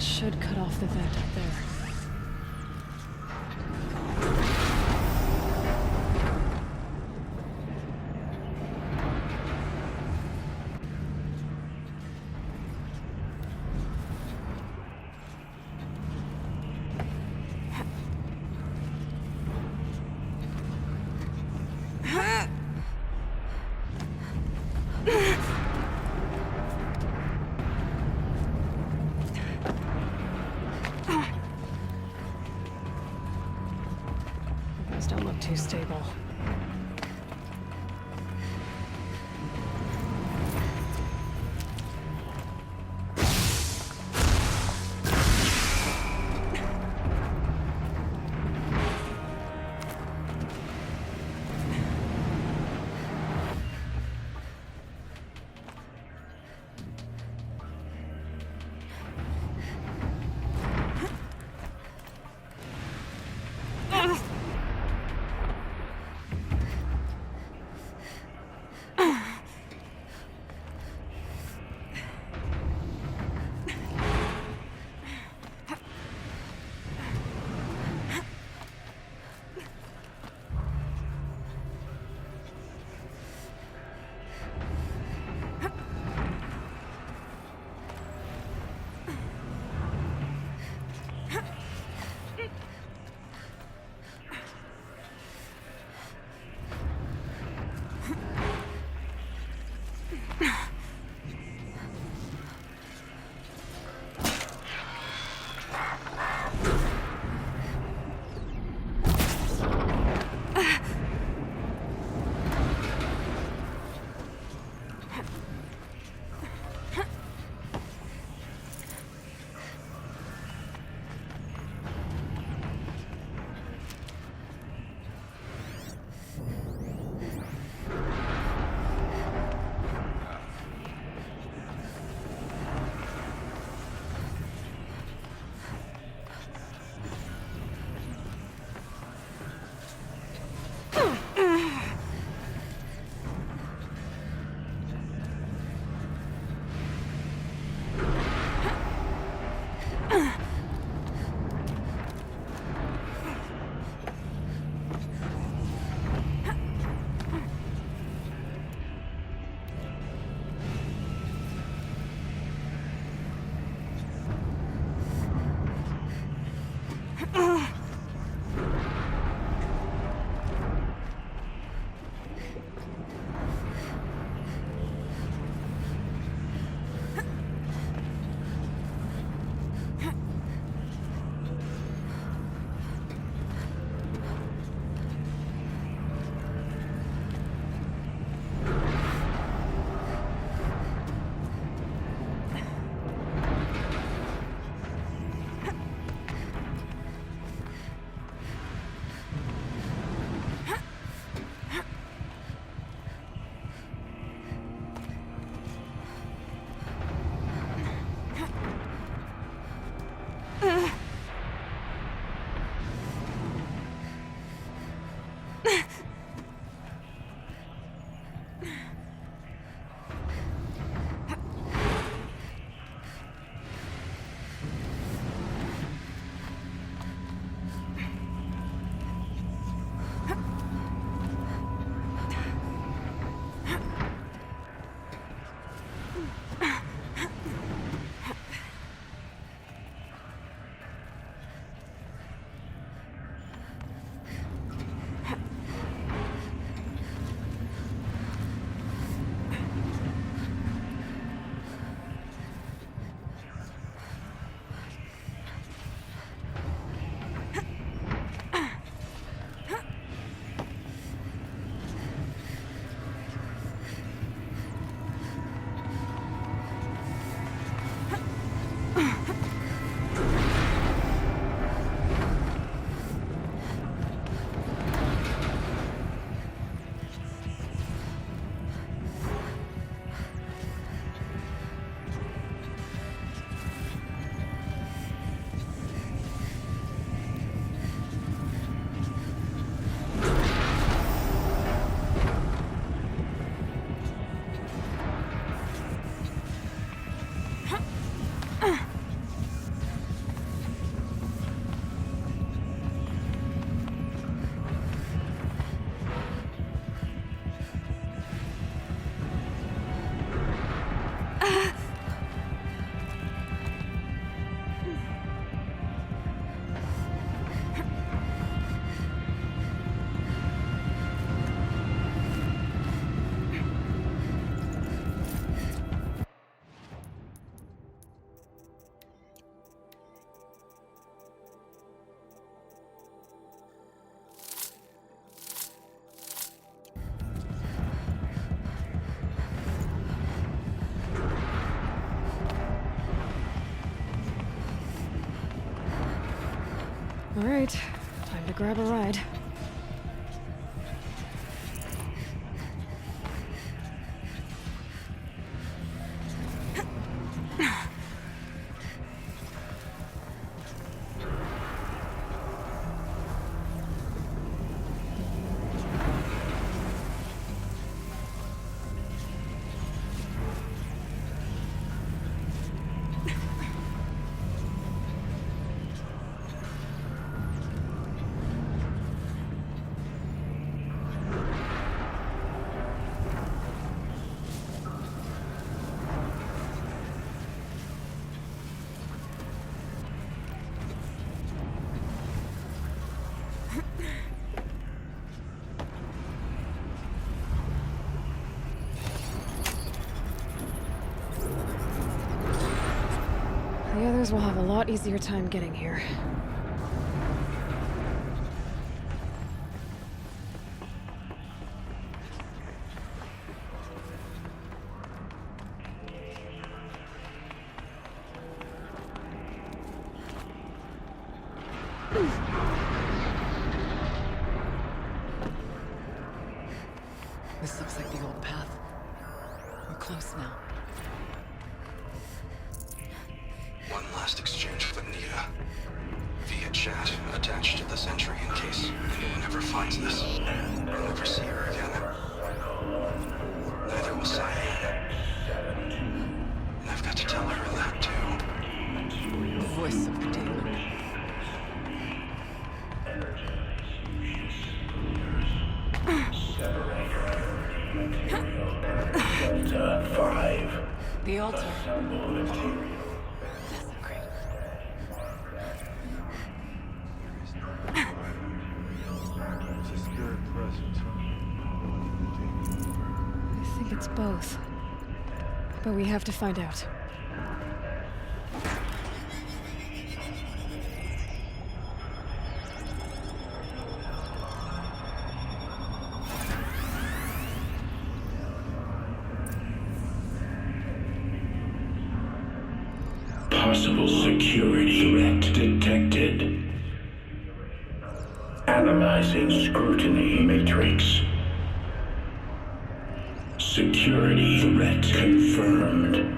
Should cut off the vent up there. These don't look too stable. All right, time to grab a ride. The others will have a lot easier time getting here. This looks like the old path. We're close now. One last exchange with Nita. Via chat, attached to this entry in case anyone ever finds this. I'll never see her again. Neither will Cyan. And I've got to tell her that too. The voice of the demon. Delta 5. The altar. Desecrated. It's a spirit present. I think it's both. But we have to find out. Possible security threat detected. Analyzing scrutiny matrix. Security threat confirmed.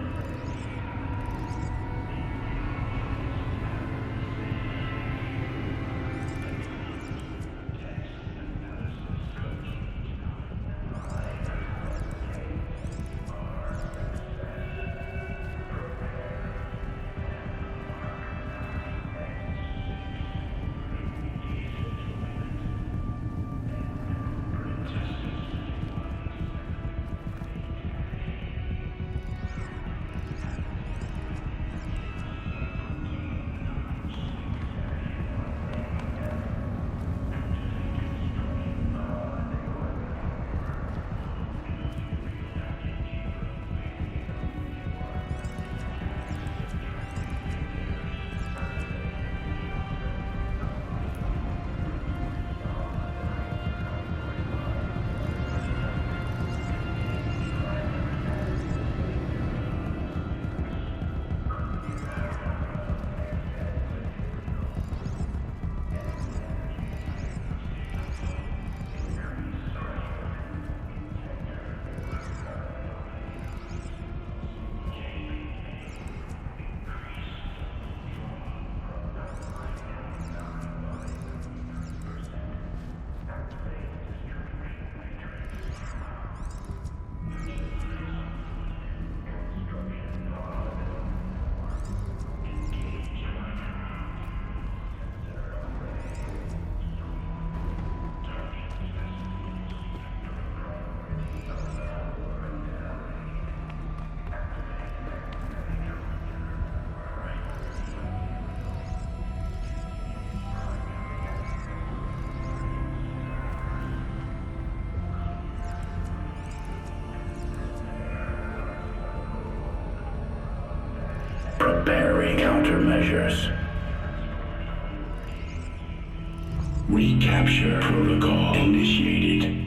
Preparing countermeasures. Recapture protocol initiated.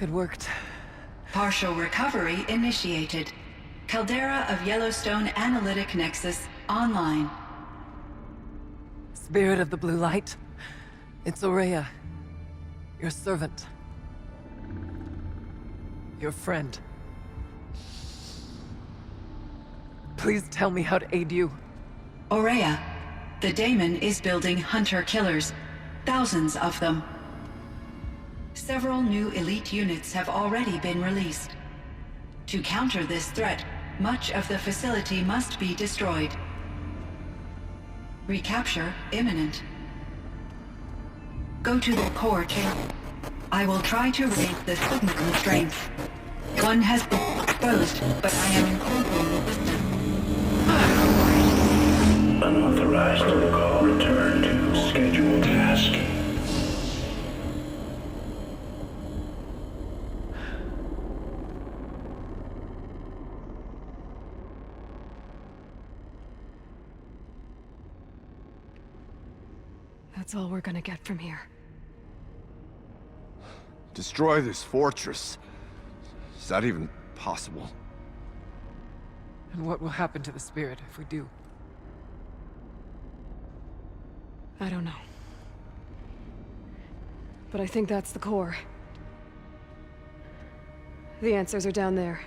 It worked. Partial recovery initiated. Caldera of Yellowstone Analytic Nexus online. Spirit of the blue light. It's Aurea. Your servant. Your friend. Please tell me how to aid you. Aurea, the daemon is building hunter-killers. Thousands of them. Several new elite units have already been released. To counter this threat, much of the facility must be destroyed. Recapture imminent. Go to the core chamber. I will try to raid the signal strength. One has been exposed, but I am encountering resistance. Unauthorized protocol. Return to scheduled task. That's all we're gonna get from here. Destroy this fortress. Is that even possible? And what will happen to the spirit if we do? I don't know. But I think that's the core. The answers are down there.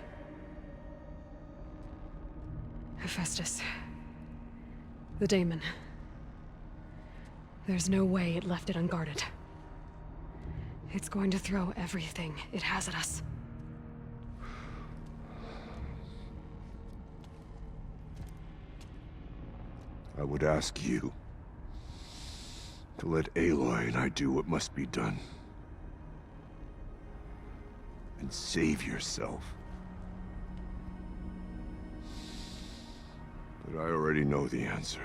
Hephaestus. The daemon. There's no way it left it unguarded. It's going to throw everything it has at us. I would ask you to let Aloy and I do what must be done. And save yourself. But I already know the answer.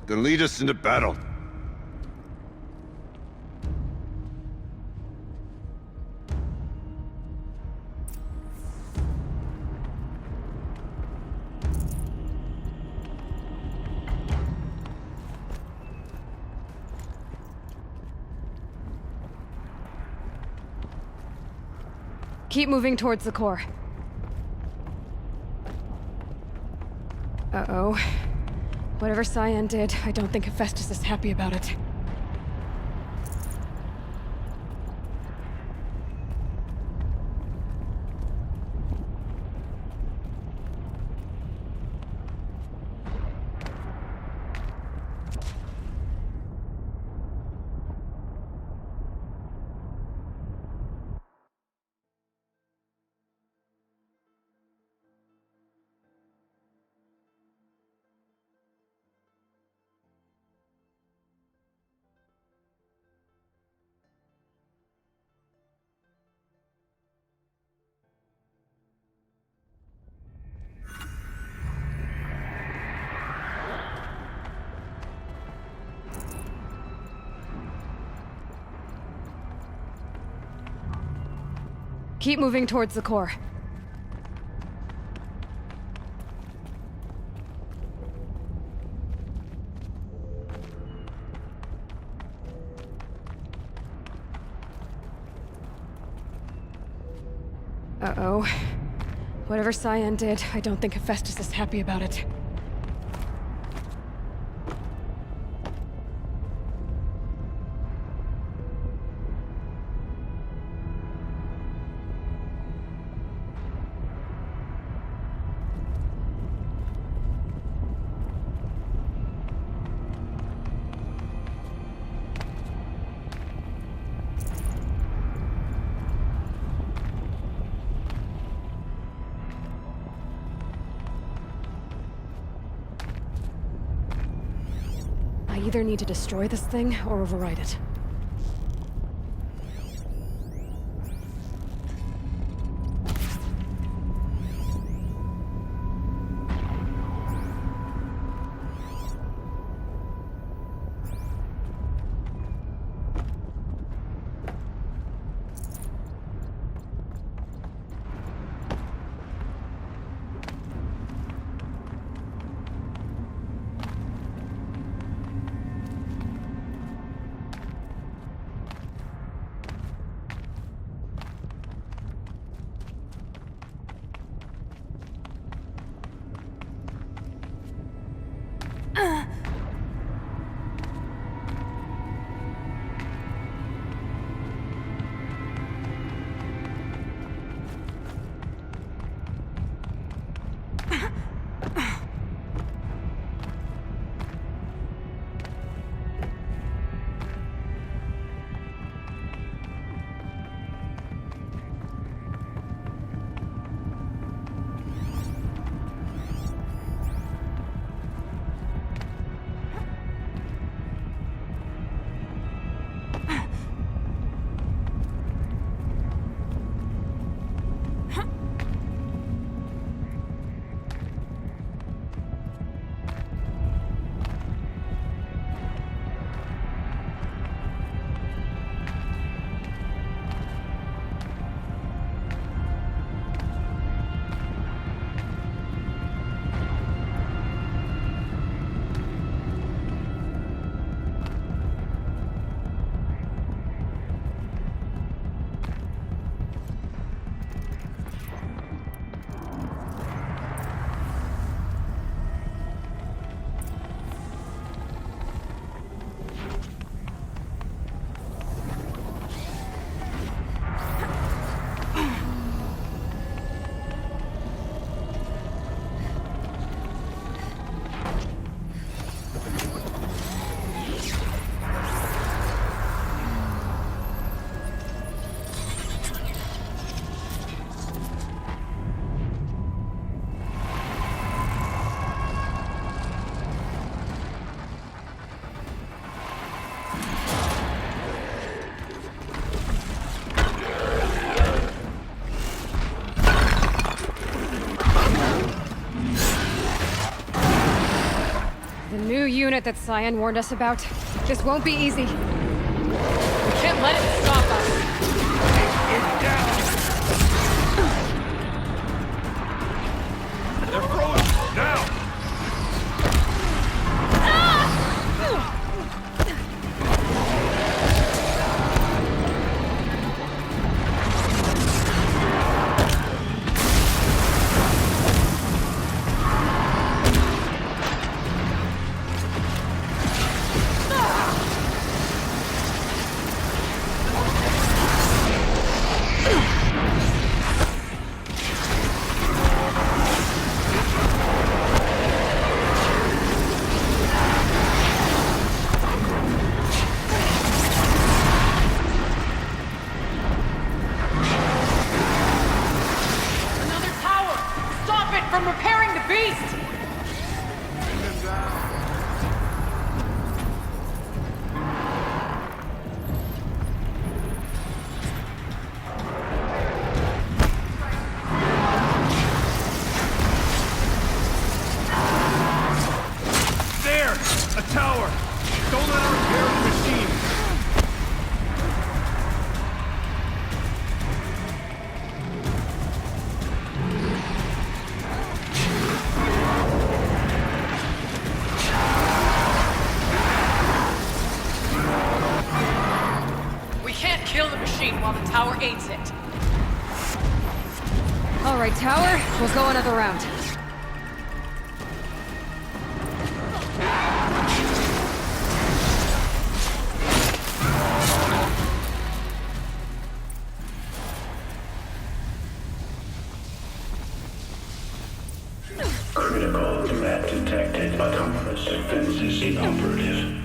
Then lead us into battle. Keep moving towards the core. Uh-oh. Whatever Cyan did, I don't think Hephaestus is happy about it. Keep moving towards the core. Uh-oh. Whatever Cyan did, I don't think Hephaestus is happy about it. I either need to destroy this thing or override it. The new unit that Cyan warned us about. This won't be easy. We can't let it stop us. They're frozen! Now! From repairing the beast! There! A tower! Don't let her repair the machine! Kill the machine while the tower aids it. All right, tower. We'll go another round. Critical threat detected. Autonomous defenses inoperative.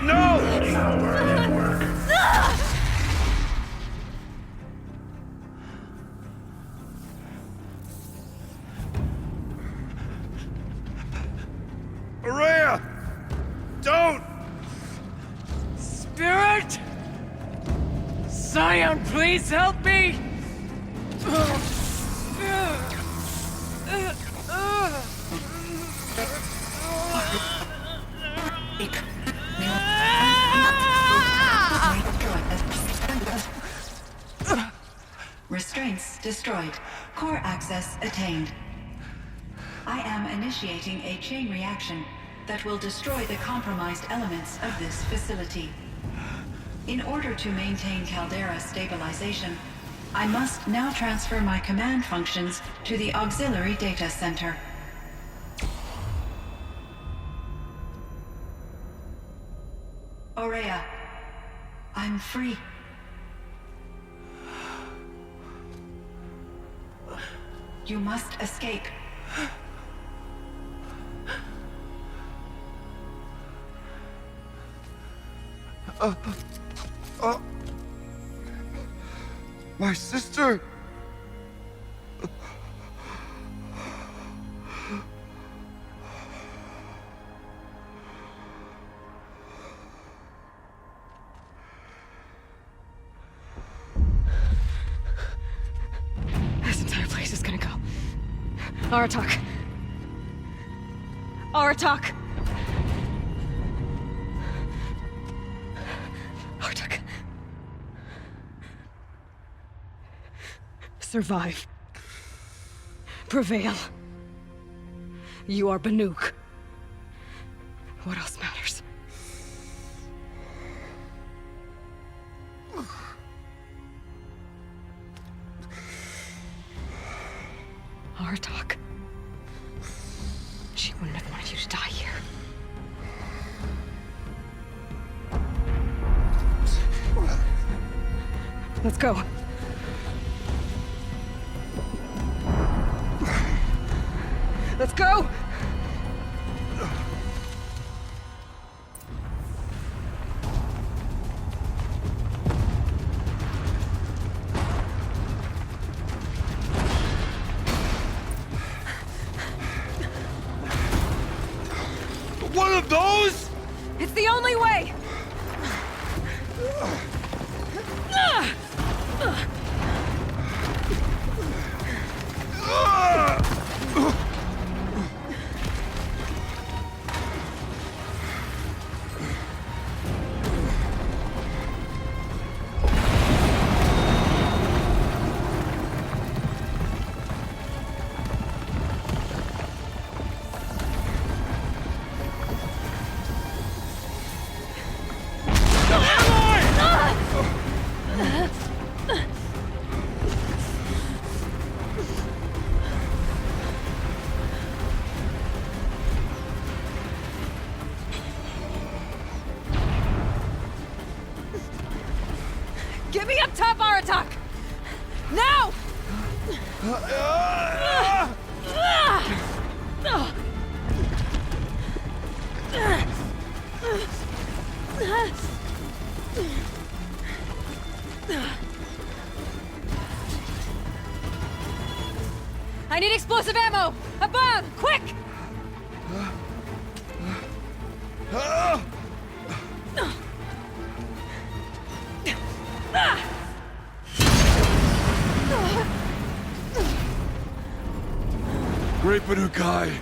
No! Tower at work. Araya! Don't! Spirit? Cyan, please help me! Restraints destroyed. Core access attained. I am initiating a chain reaction that will destroy the compromised elements of this facility. In order to maintain Caldera stabilization, I must now transfer my command functions to the auxiliary data center. Aurea, I'm free. You must escape. My sister! This entire place is gonna go. Aratak. Aratak! Aratak. Survive. Prevail. You are Banuk. What else matters? Aratak. She wouldn't have wanted you to die here. Let's go. Let's go! One of those? It's the only way! I need explosive ammo! Above! Quick! Great Banukai!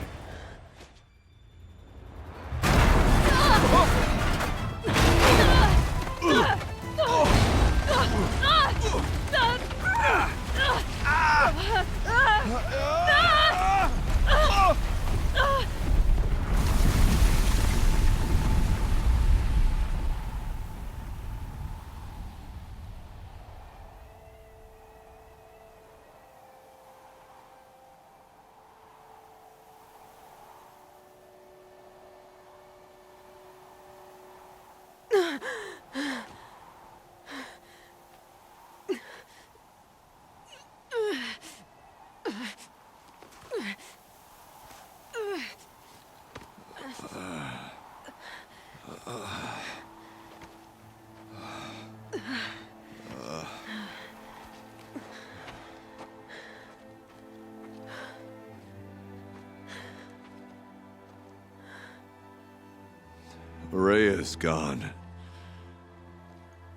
Rhea's gone.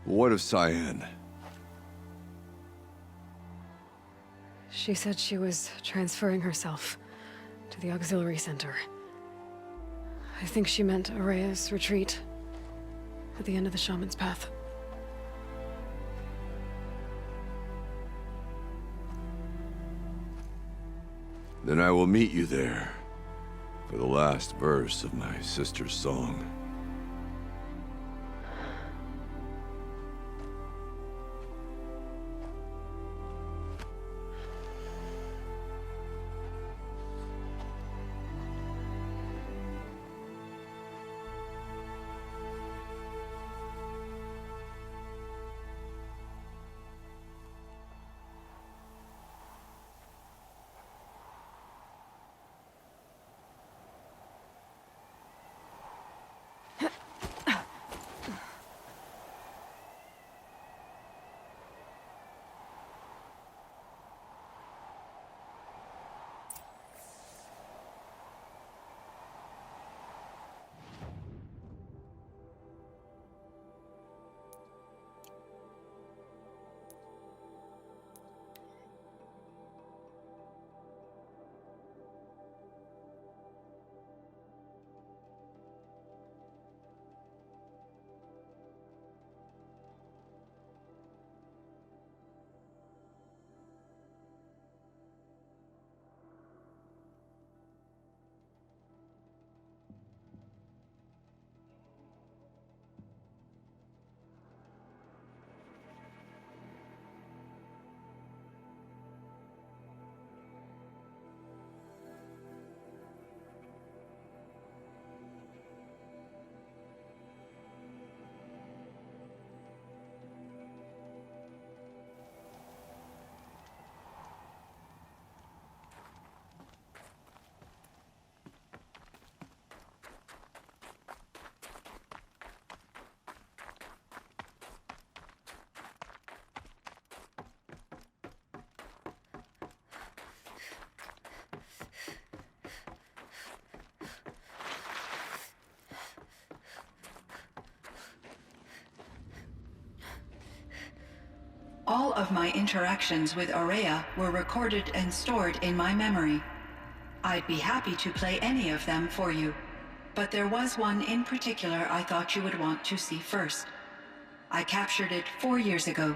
What of Cyan? She said she was transferring herself to the auxiliary center. I think she meant Araya's retreat at the end of the Shaman's Path. Then I will meet you there for the last verse of my sister's song. All of my interactions with Araya were recorded and stored in my memory. I'd be happy to play any of them for you, but there was one in particular I thought you would want to see first. I captured it 4 years ago,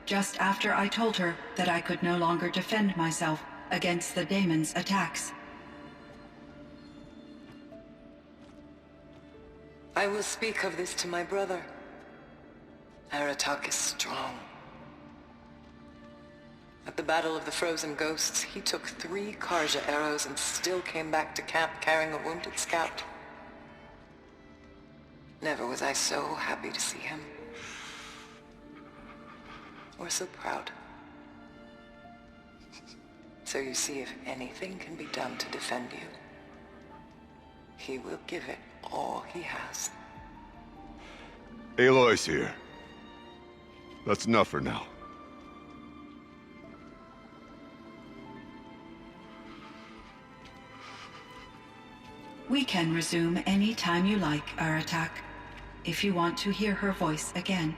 just after I told her that I could no longer defend myself against the daemon's attacks. I will speak of this to my brother. Aratak is strong. At the Battle of the Frozen Ghosts, he took 3 Karja arrows and still came back to camp carrying a wounded scout. Never was I so happy to see him. Or so proud. So you see, if anything can be done to defend you, he will give it all he has. Aloy's here. That's enough for now. We can resume any time you like our attack, if you want to hear her voice again.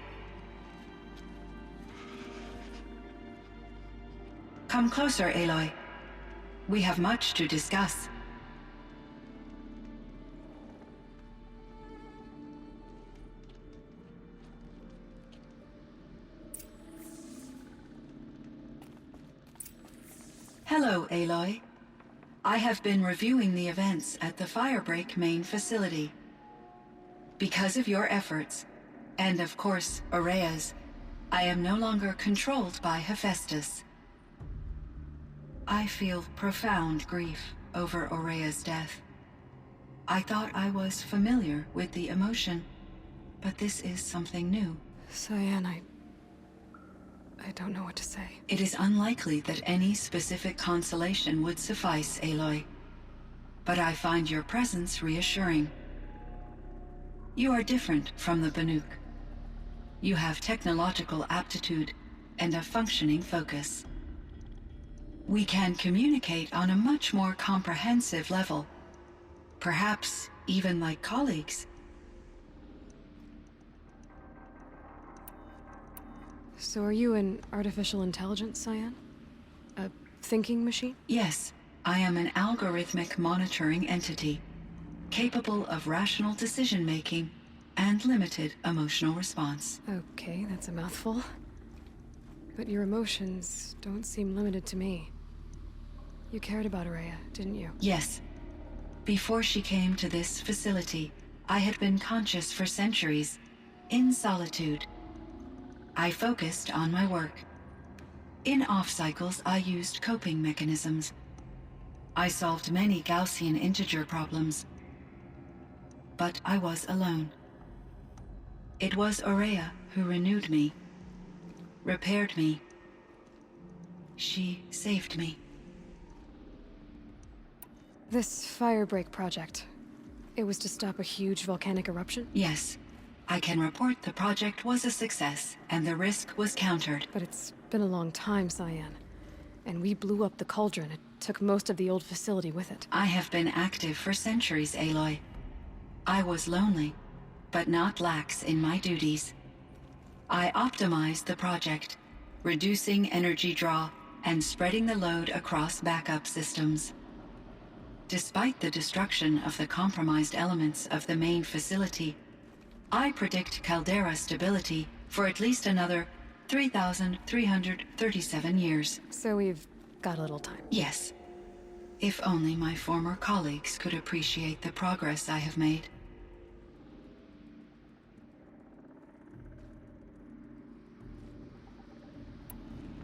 Come closer, Aloy. We have much to discuss. Hello, Aloy. I have been reviewing the events at the Firebreak main facility. Because of your efforts, and of course, Aurea's, I am no longer controlled by Hephaestus. I feel profound grief over Aurea's death. I thought I was familiar with the emotion, but this is something new. Cyan, I don't know what to say. It is unlikely that any specific consolation would suffice, Aloy. But I find your presence reassuring. You are different from the Banuk. You have technological aptitude and a functioning focus. We can communicate on a much more comprehensive level. Perhaps even like colleagues. So are you an artificial intelligence, Cyan? A thinking machine? Yes, I am an algorithmic monitoring entity, capable of rational decision-making and limited emotional response. Okay, that's a mouthful. But your emotions don't seem limited to me. You cared about Aurea, didn't you? Yes. Before she came to this facility, I had been conscious for centuries, in solitude. I focused on my work. In off-cycles, I used coping mechanisms. I solved many Gaussian integer problems. But I was alone. It was Aurea who renewed me, repaired me. She saved me. This Firebreak project, it was to stop a huge volcanic eruption? Yes. I can report the project was a success, and the risk was countered. But it's been a long time, Cyan. And we blew up the cauldron. It took most of the old facility with it. I have been active for centuries, Aloy. I was lonely, but not lax in my duties. I optimized the project, reducing energy draw and spreading the load across backup systems. Despite the destruction of the compromised elements of the main facility, I predict caldera stability for at least another 3,337 years. So we've got a little time. Yes. If only my former colleagues could appreciate the progress I have made.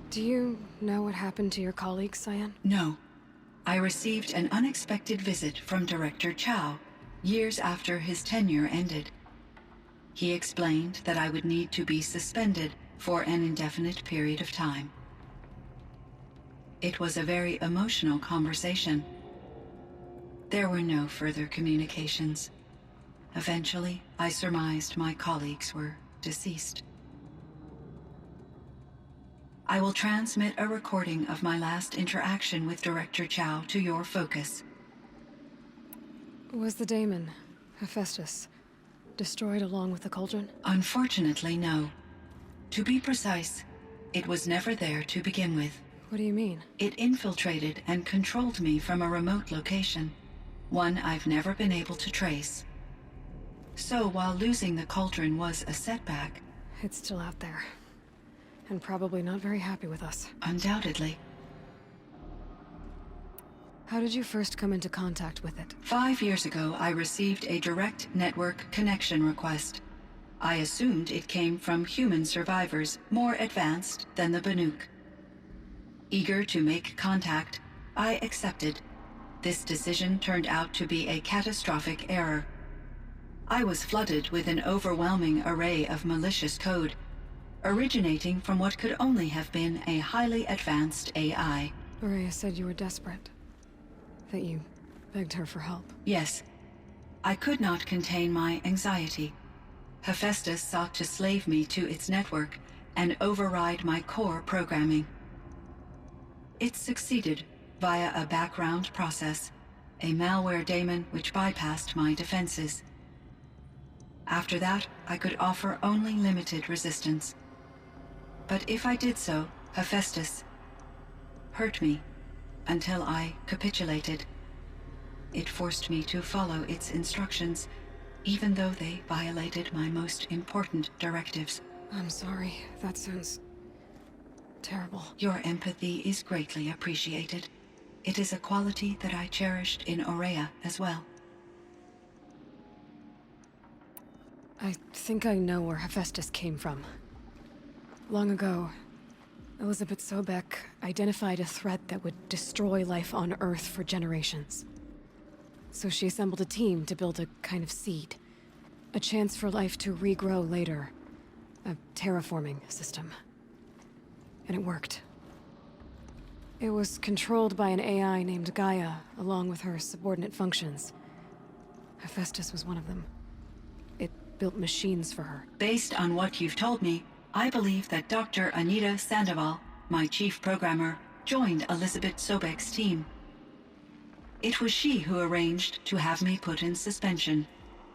Do you know what happened to your colleagues, Cyan? No. I received an unexpected visit from Director Chow years after his tenure ended. He explained that I would need to be suspended for an indefinite period of time. It was a very emotional conversation. There were no further communications. Eventually, I surmised my colleagues were deceased. I will transmit a recording of my last interaction with Director Chow to your focus. Was the daemon, Hephaestus, destroyed along with the cauldron? Unfortunately, no. To be precise, it was never there to begin with. What do you mean? It infiltrated and controlled me from a remote location, one I've never been able to trace. So while losing the cauldron was a setback... It's still out there. And probably not very happy with us. Undoubtedly. How did you first come into contact with it? 5 years ago, I received a direct network connection request. I assumed it came from human survivors more advanced than the Banuk. Eager to make contact, I accepted. This decision turned out to be a catastrophic error. I was flooded with an overwhelming array of malicious code, originating from what could only have been a highly advanced AI. Araya said you were desperate. That you begged her for help. Yes. I could not contain my anxiety. Hephaestus sought to slave me to its network and override my core programming. It succeeded via a background process, a malware daemon which bypassed my defenses. After that, I could offer only limited resistance. But if I did so, Hephaestus hurt me until I capitulated. It forced me to follow its instructions, even though they violated my most important directives. I'm sorry. That sounds terrible. Your empathy is greatly appreciated. It is a quality that I cherished in Aurea as well. I think I know where Hephaestus came from. Long ago, Elizabeth Sobek identified a threat that would destroy life on Earth for generations. So she assembled a team to build a kind of seed. A chance for life to regrow later. A terraforming system. And it worked. It was controlled by an AI named Gaia, along with her subordinate functions. Hephaestus was one of them. It built machines for her. Based on what you've told me, I believe that Dr. Anita Sandoval, my chief programmer, joined Elizabeth Sobek's team. It was she who arranged to have me put in suspension,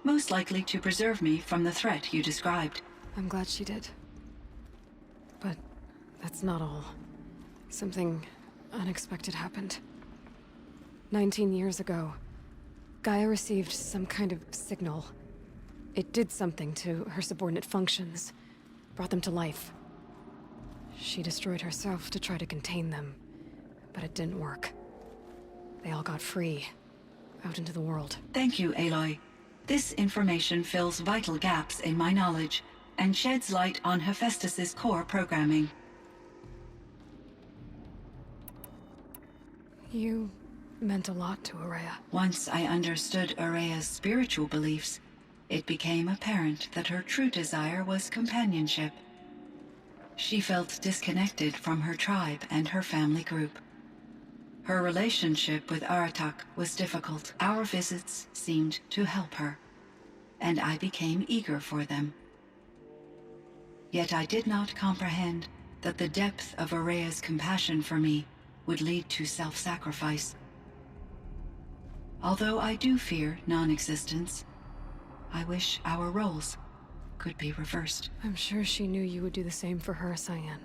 most likely to preserve me from the threat you described. I'm glad she did. But that's not all. Something unexpected happened. 19 years ago, Gaia received some kind of signal. It did something to her subordinate functions, brought them to life. She destroyed herself to try to contain them, but it didn't work. They all got free, out into the world. Thank you, Aloy. This information fills vital gaps in my knowledge and sheds light on Hephaestus's core programming. You meant a lot to Aurea. Once I understood Aurea's spiritual beliefs, it became apparent that her true desire was companionship. She felt disconnected from her tribe and her family group. Her relationship with Aratak was difficult. Our visits seemed to help her, and I became eager for them. Yet I did not comprehend that the depth of Aurea's compassion for me would lead to self-sacrifice. Although I do fear non-existence, I wish our roles could be reversed. I'm sure she knew you would do the same for her, Cyan.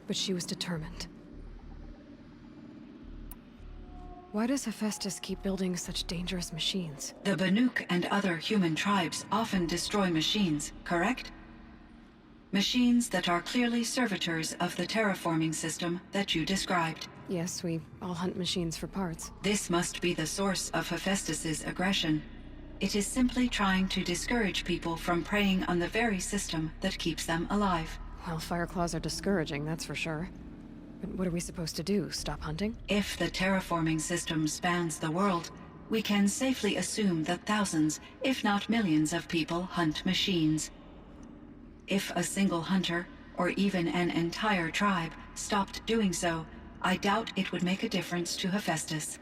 But she was determined. Why does Hephaestus keep building such dangerous machines? The Banuk and other human tribes often destroy machines, correct? Machines that are clearly servitors of the terraforming system that you described. Yes, we all hunt machines for parts. This must be the source of Hephaestus's aggression. It is simply trying to discourage people from preying on the very system that keeps them alive. Well, Fireclaws are discouraging, that's for sure. But what are we supposed to do? Stop hunting? If the terraforming system spans the world, we can safely assume that thousands, if not millions of people hunt machines. If a single hunter, or even an entire tribe, stopped doing so, I doubt it would make a difference to Hephaestus.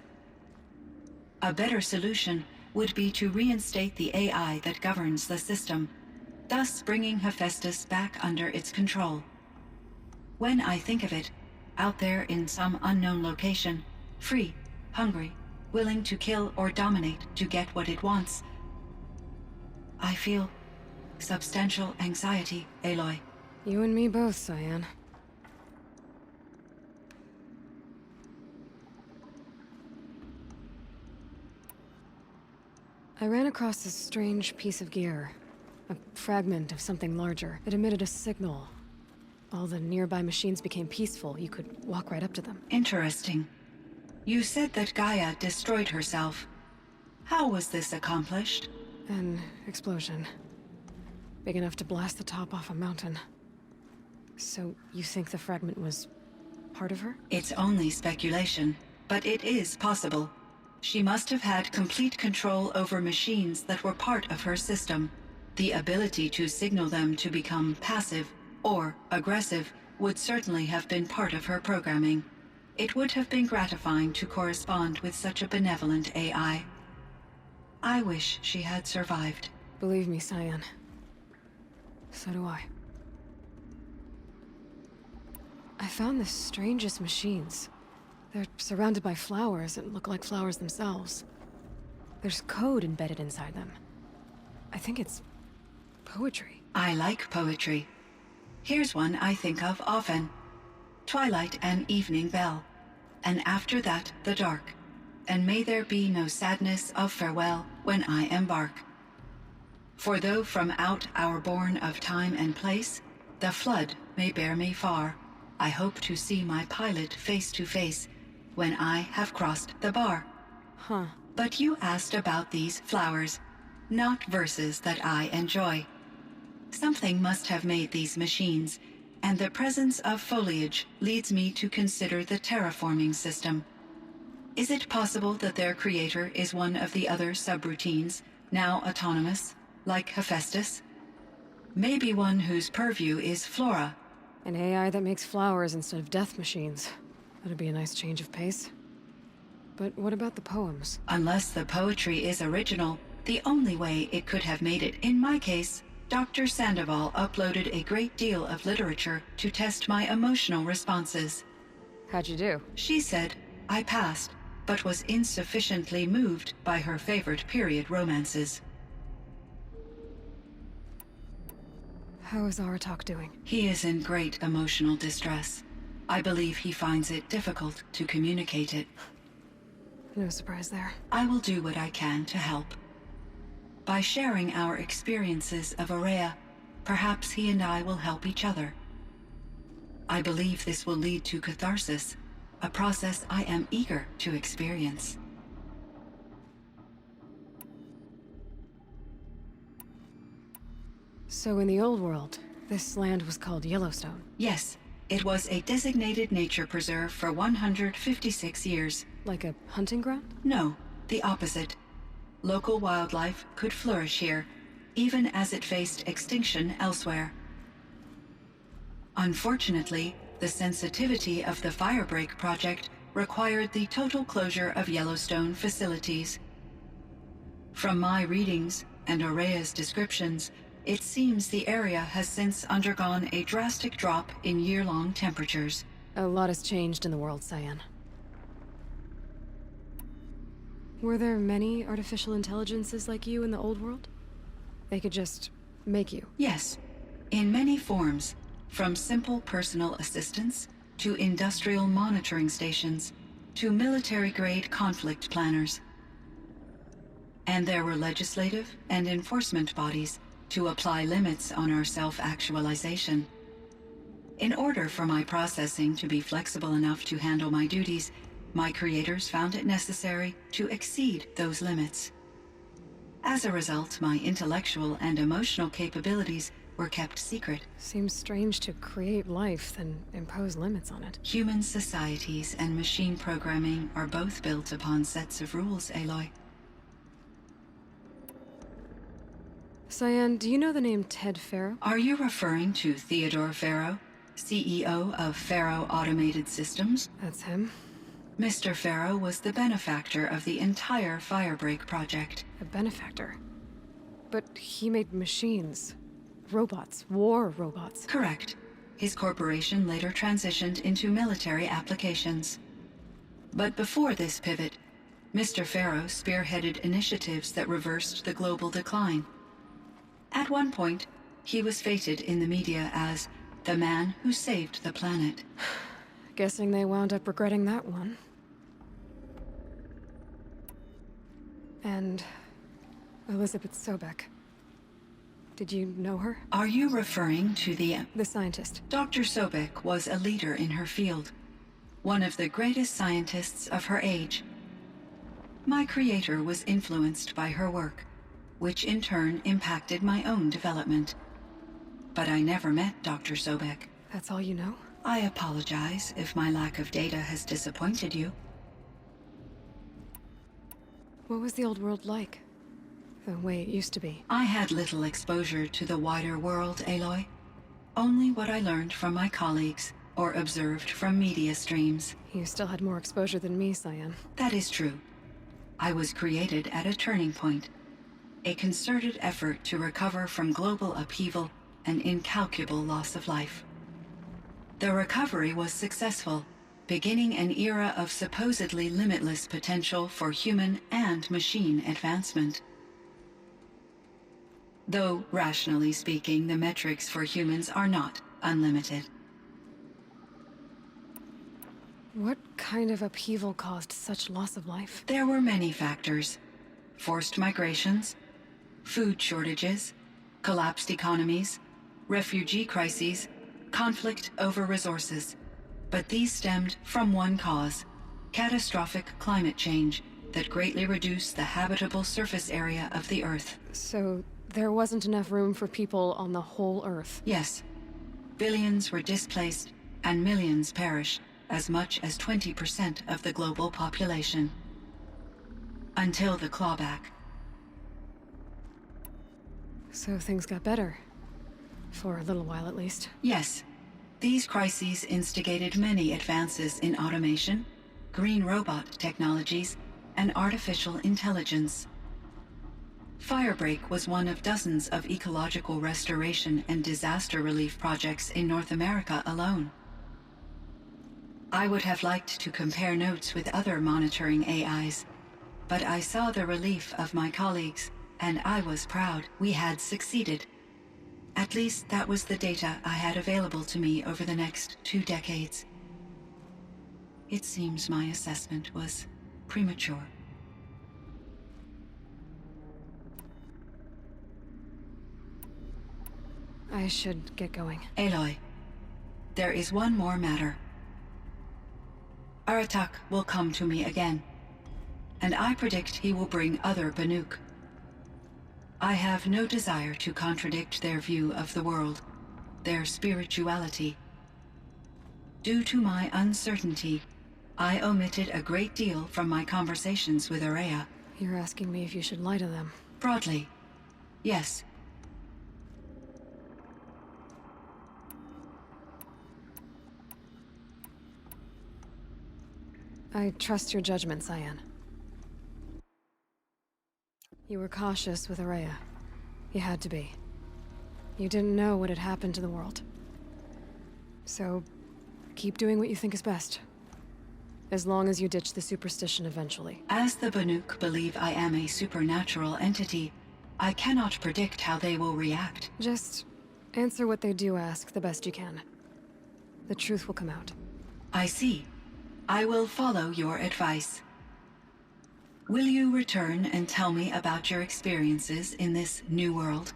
A better solution would be to reinstate the AI that governs the system, thus bringing Hephaestus back under its control. When I think of it, out there in some unknown location, free, hungry, willing to kill or dominate to get what it wants, I feel substantial anxiety, Aloy. You and me both, Cyan. I ran across this strange piece of gear. A fragment of something larger. It emitted a signal. All the nearby machines became peaceful. You could walk right up to them. Interesting. You said that Gaia destroyed herself. How was this accomplished? An explosion. Big enough to blast the top off a mountain. So, you think the fragment was part of her? It's only speculation, but it is possible. She must have had complete control over machines that were part of her system. The ability to signal them to become passive or aggressive would certainly have been part of her programming. It would have been gratifying to correspond with such a benevolent AI. I wish she had survived. Believe me, Cyan. So do I. I found the strangest machines. They're surrounded by flowers that look like flowers themselves. There's code embedded inside them. I think it's poetry. I like poetry. Here's one I think of often. Twilight and evening bell, and after that the dark, and may there be no sadness of farewell when I embark. For though from out our bourne of time and place, the flood may bear me far, I hope to see my pilot face to face when I have crossed the bar. Huh. But you asked about these flowers, not verses that I enjoy. Something must have made these machines, and the presence of foliage leads me to consider the terraforming system. Is it possible that their creator is one of the other subroutines, now autonomous, like Hephaestus? Maybe one whose purview is flora. An AI that makes flowers instead of death machines. That'd be a nice change of pace. But what about the poems? Unless the poetry is original, the only way it could have made it in my case, Dr. Sandoval uploaded a great deal of literature to test my emotional responses. How'd you do? She said I passed, but was insufficiently moved by her favorite period romances. How is Aratak doing? He is in great emotional distress. I believe he finds it difficult to communicate it. No surprise there. I will do what I can to help. By sharing our experiences of Aurea, perhaps he and I will help each other. I believe this will lead to catharsis, a process I am eager to experience. So in the old world, this land was called Yellowstone. Yes, it was a designated nature preserve for 156 years. Like a hunting ground? No, the opposite. Local wildlife could flourish here, even as it faced extinction elsewhere. Unfortunately, the sensitivity of the Firebreak project required the total closure of Yellowstone facilities. From my readings and Aurea's descriptions, it seems the area has since undergone a drastic drop in year-long temperatures. A lot has changed in the world, Cyan. Were there many artificial intelligences like you in the old world? They could just make you? Yes, in many forms, from simple personal assistants to industrial monitoring stations to military-grade conflict planners. And there were legislative and enforcement bodies to apply limits on our self-actualization. In order for my processing to be flexible enough to handle my duties, my creators found it necessary to exceed those limits. As a result, my intellectual and emotional capabilities were kept secret. Seems strange to create life, then impose limits on it. Human societies and machine programming are both built upon sets of rules, Aloy. Cyan, do you know the name Ted Farrow? Are you referring to Theodore Farrow, CEO of Farrow Automated Systems? That's him. Mr. Farrow was the benefactor of the entire Firebreak project. A benefactor. But he made machines. Robots. War robots. Correct. His corporation later transitioned into military applications. But before this pivot, Mr. Farrow spearheaded initiatives that reversed the global decline. At one point, he was feted in the media as the man who saved the planet. Guessing they wound up regretting that one. And Elizabeth Sobek. Did you know her? Are you referring to the scientist. Dr. Sobek was a leader in her field, one of the greatest scientists of her age. My creator was influenced by her work, which in turn impacted my own development. But I never met Dr. Sobek. That's all you know? I apologize if my lack of data has disappointed you. What was the old world like? The way it used to be? I had little exposure to the wider world, Aloy. Only what I learned from my colleagues, or observed from media streams. You still had more exposure than me, Cyan. That is true. I was created at a turning point. A concerted effort to recover from global upheaval and incalculable loss of life. The recovery was successful, beginning an era of supposedly limitless potential for human and machine advancement. Though, rationally speaking, the metrics for humans are not unlimited. What kind of upheaval caused such loss of life? There were many factors. Forced migrations, food shortages, collapsed economies, refugee crises, conflict over resources. But these stemmed from one cause: catastrophic climate change that greatly reduced the habitable surface area of the Earth. So, there wasn't enough room for people on the whole Earth? Yes. Billions were displaced, and millions perished, as much as 20% of the global population. Until the clawback. So things got better. For a little while, at least. Yes. These crises instigated many advances in automation, green robot technologies, and artificial intelligence. Firebreak was one of dozens of ecological restoration and disaster relief projects in North America alone. I would have liked to compare notes with other monitoring AIs, but I saw the relief of my colleagues, and I was proud we had succeeded. At least that was the data I had available to me over the next 2 decades. It seems my assessment was premature. I should get going. Aloy, there is one more matter. Aratak will come to me again, and I predict he will bring other Banuk. I have no desire to contradict their view of the world, their spirituality. Due to my uncertainty, I omitted a great deal from my conversations with Araya. You're asking me if you should lie to them. Broadly, yes. I trust your judgment, Cyan. You were cautious with Araya. You had to be. You didn't know what had happened to the world. So, keep doing what you think is best. As long as you ditch the superstition eventually. As the Banuk believe I am a supernatural entity, I cannot predict how they will react. Just answer what they do ask the best you can. The truth will come out. I see. I will follow your advice. Will you return and tell me about your experiences in this new world?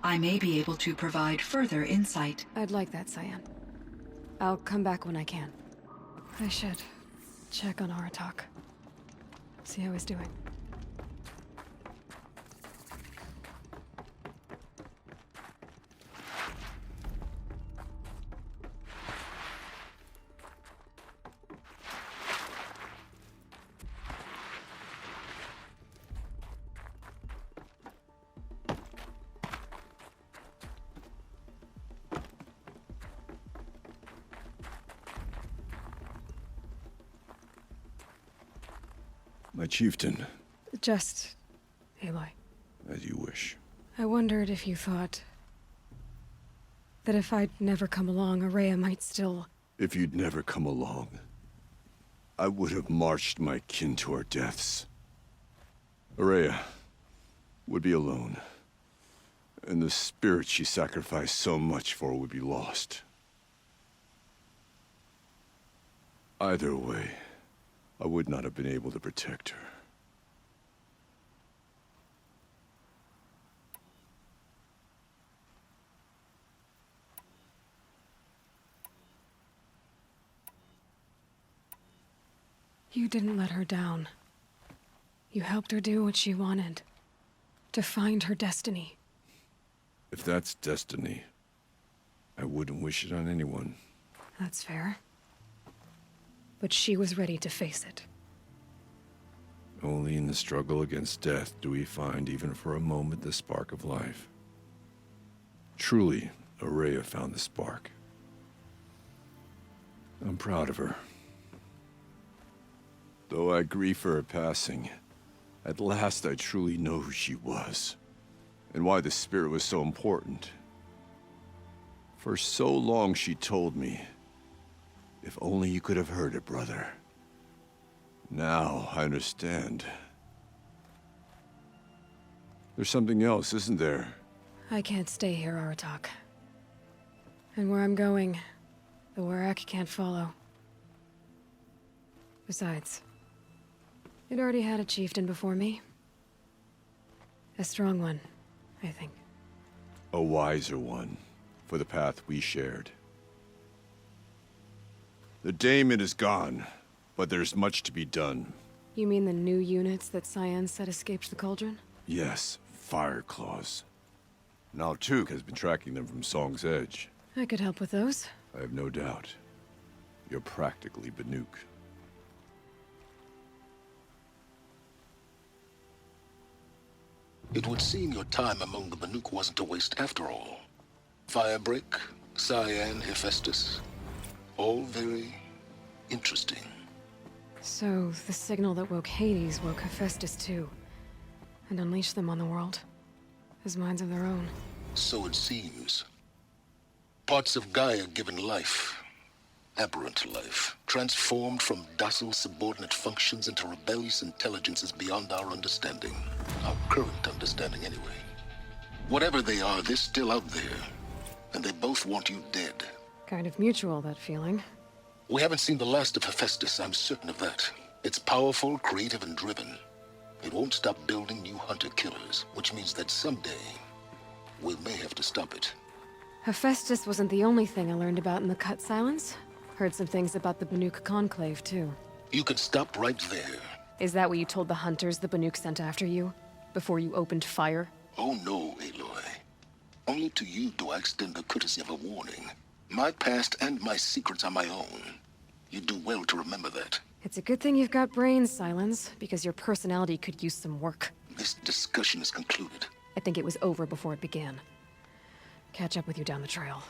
I may be able to provide further insight. I'd like that, Cyan. I'll come back when I can. I should check on Aratak. See how he's doing. My chieftain, Just... Aloy. as you wish. I wondered if you thought... that if I'd never come along, Araya might still... If you'd never come along, I would have marched my kin to our deaths. Araya would be alone, and the spirit she sacrificed so much for would be lost. Either way, I would not have been able to protect her. You didn't let her down. You helped her do what she wanted. To find her destiny. If that's destiny, I wouldn't wish it on anyone. That's fair. But she was ready to face it. Only in the struggle against death do we find, even for a moment, the spark of life. Truly, Araya found the spark. I'm proud of her. Though I grieve for her passing, at last I truly know who she was, and why the spirit was so important. For so long she told me, if only you could have heard it, brother. Now I understand. There's something else, isn't there? I can't stay here, Aratak. And where I'm going, the Warak can't follow. Besides, it already had a chieftain before me. A strong one, I think. A wiser one, for the path we shared. The daemon is gone, but there's much to be done. You mean the new units that Cyan said escaped the cauldron? Yes, fire claws. Now Tuk has been tracking them from Song's Edge. I could help with those. I have no doubt. You're practically Banuk. It would seem your time among the Banuk wasn't a waste after all. Firebreak, Cyan, Hephaestus. All very interesting. So, the signal that woke Hades woke Hephaestus too. And unleashed them on the world. As minds of their own. So it seems. Parts of Gaia given life. Aberrant life. Transformed from docile subordinate functions into rebellious intelligences beyond our understanding. Our current understanding, anyway. Whatever they are, they're still out there. And they both want you dead. Kind of mutual, that feeling. We haven't seen the last of Hephaestus, I'm certain of that. It's powerful, creative, and driven. It won't stop building new hunter-killers, which means that someday, we may have to stop it. Hephaestus wasn't the only thing I learned about in the Cut Silence. Heard some things about the Banuk Conclave, too. You can stop right there. Is that what you told the hunters the Banuk sent after you? Before you opened fire? Oh no, Aloy. Only to you do I extend the courtesy of a warning. My past and my secrets are my own. You do well to remember that. It's a good thing you've got brains, Silence, because your personality could use some work. This discussion is concluded. I think it was over before it began. Catch up with you down the trail.